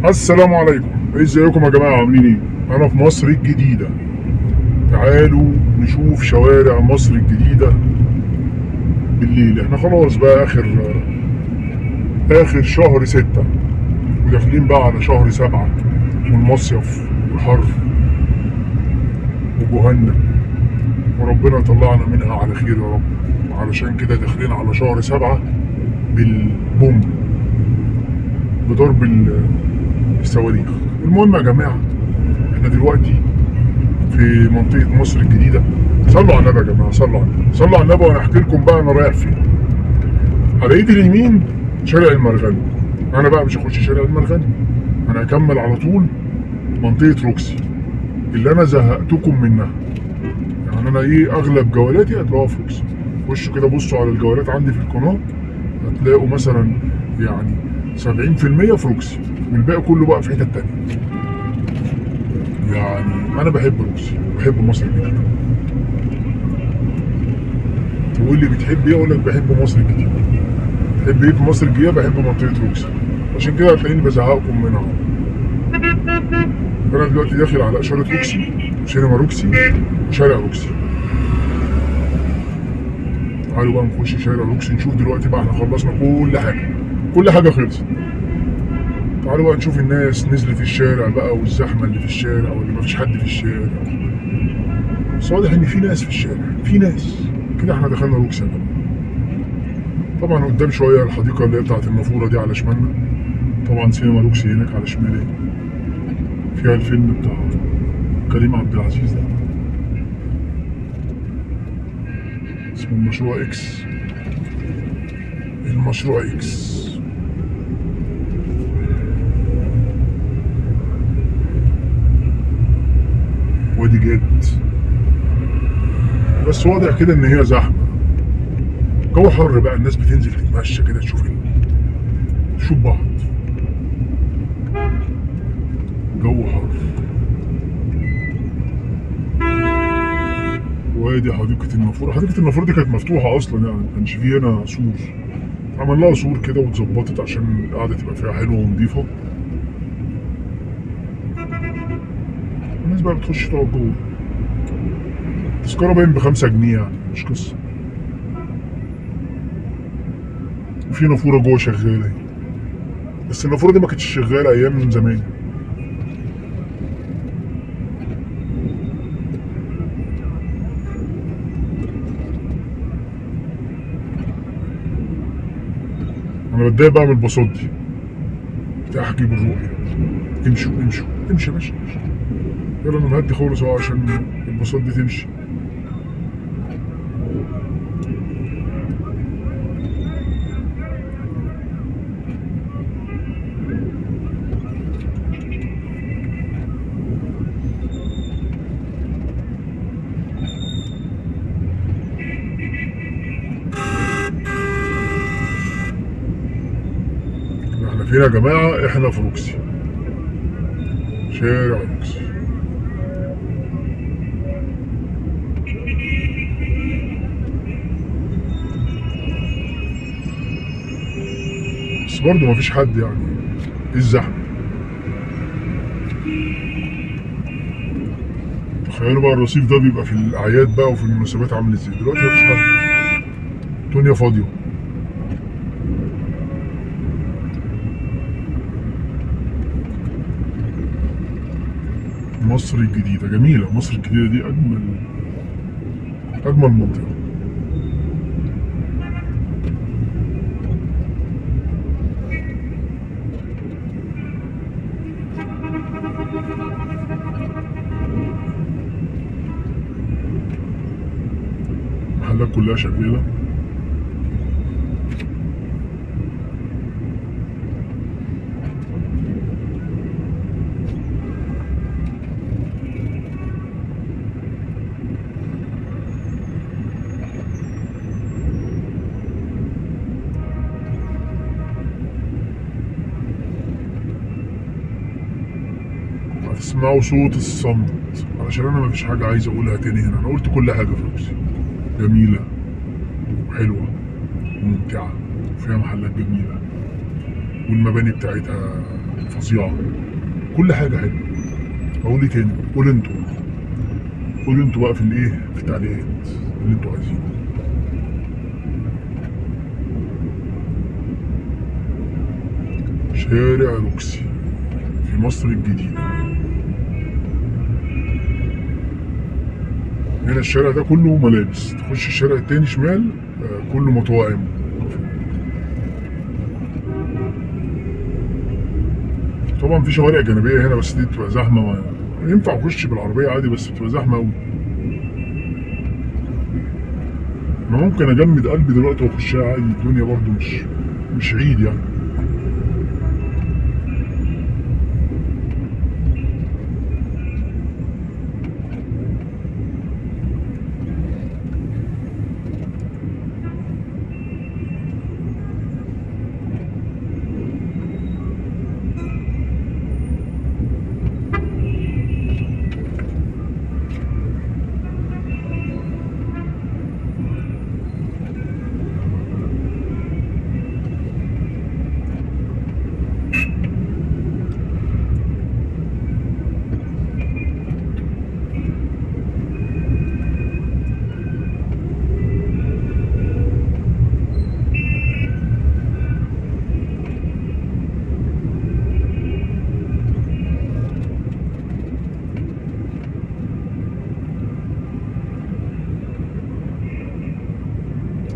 السلام عليكم، ازيكم يا جماعه؟ عاملين ايه؟ انا في مصر الجديده. تعالوا نشوف شوارع مصر الجديده بالليل. احنا خلاص بقى اخر شهر 6 وداخلين بقى على شهر 7 والمصيف والحر وجهنم، وربنا يطلعنا منها على خير يا رب. علشان كده داخلين على شهر 7 بالبوم، بضرب الصواريخ. المهم يا جماعه، احنا دلوقتي في منطقة مصر الجديدة. صلوا على النبي يا جماعة، صلوا على النبي، صلوا على النبي، وانا احكي لكم بقى انا رايح فين. على ايدي اليمين شارع المرغني. انا بقى مش هخش شارع المرغني، انا هكمل على طول منطقة روكسي اللي انا زهقتكم منها. يعني انا اغلب جولاتي هتلاقوها في روكسي. خشوا كده بصوا على الجولات عندي في القناة، هتلاقوا مثلا يعني 70% في روكسي، والباقي كله بقى في حتة تانية. يعني انا بحب روكسي، بحب مصر الجديدة. تقول لي بتحب ايه؟ اقول لك بحب مصر الجديدة. بحب ايه في مصر الجديدة؟ بحب منطقة روكسي. عشان كده هتلاقيني بزهقكم منها. انا دلوقتي داخل على اشارة روكسي، سينما روكسي، شارع روكسي. تعالوا بقى نخش شارع روكسي نشوف. دلوقتي بقى احنا خلصنا كل حاجة خلصت. تعالوا بقى نشوف الناس نزلت الشارع بقى، والزحمة اللي في الشارع، ولا مفيش حد في الشارع. بس واضح ان في ناس في الشارع، في ناس كده. احنا دخلنا روكسي يا جماعة. طبعا قدام شويه الحديقه اللي هي بتاعت النافوره دي على شمالنا. طبعا سينما روكسي هناك على شمالي، فيها الفيلم بتاع كريم عبد العزيز ده، اسمه المشروع اكس. المشروع اكس. وادي جد. بس واضح كده ان هي زحمه، جو حر بقى، الناس بتنزل تتمشى كده تشوف بعض. جو حر. وادي حديقة النافورة. حديقة النافورة دي كانت مفتوحة أصلا، يعني ما كانش فيه هنا سور. عمل لها سور كده واتظبطت عشان القعدة تبقى فيها حلوة ونضيفة. الناس بقى بتخش تقعد جوه. التذكرة باين ب5 جنيه، يعني مش قصة. وفي نافورة جوه شغالة، بس النافورة دي ما كانتش شغالة أيام من زمان. أنا بتضايق بقى من الباصات دي، بتحكي بالرؤية. امشوا امشوا امشي يا باشا، امشي. يلا أنا مهدي خالص أهو عشان الباصات دي تمشي. احنا فين يا جماعة؟ احنا في روكسي، شارع روكسي. بس برضه مفيش حد، يعني ايه الزحمة؟ تخيلوا بقى الرصيف ده بيبقى في الأعياد بقى وفي المناسبات عامل ازاي. دلوقتي مفيش حد، الدنيا فاضية. مصر الجديدة جميلة. مصر الجديدة دي أجمل منطقة. المحلات كلها شغالة. هتسمعوا صوت الصمت، علشان أنا مفيش حاجة عايز أقولها تاني هنا. أنا قلت كل حاجة في روكسي. جميلة وحلوة وممتعة، وفيها محلات جميلة، والمباني بتاعتها فظيعه، كل حاجه حلوه. اقول ايه تاني؟ قول انتوا، قولوا انتوا بقى في الايه، في التعليقات اللي انتوا عايزينه. شارع روكسي في مصر الجديدة. هنا الشارع ده كله ملابس، تخش الشارع التاني شمال كله مطاعم. طبعا في شوارع جانبية هنا بس دي بتبقى زحمة، ما ينفع اخش بالعربية عادي بس بتبقى زحمة اوي. انا ممكن اجمد قلبي دلوقتي واخشها عادي، الدنيا برضو مش عيد يعني.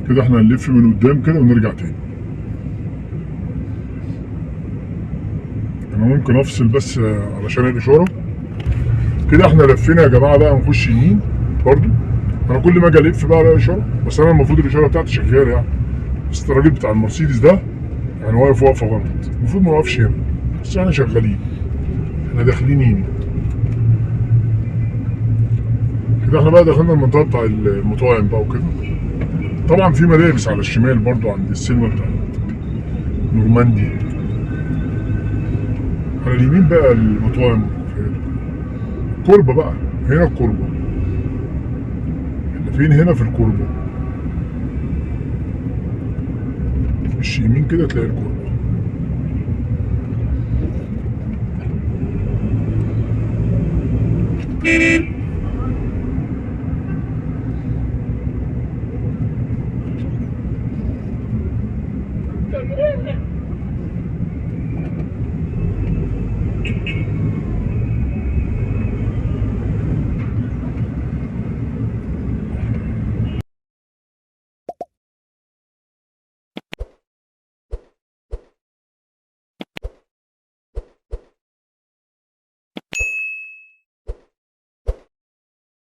كده احنا هنلف من قدام كده ونرجع تاني. انا ممكن افصل بس علشان الاشاره. كده احنا لفينا يا جماعه، بقى نخش يمين برضو. انا كل ما اجي الف بقى الاقي اشاره، بس انا المفروض الاشاره بتاعتي شغاله يعني. بس الراجل بتاع المرسيدس ده يعني واقف وقفه غلط، المفروض ما يوقفش هنا، بس احنا شغالين، احنا داخلين يمين. كده احنا بقى دخلنا المنطقه بتاع المطاعم بقى وكده. طبعا في ملابس على الشمال برضو عند السينما بتاع نورماندي. على اليمين بقى المطاعم، كوربه بقى، هنا الكوربه. احنا فين هنا؟ في الكوربه. خش يمين كده تلاقي الكوربه.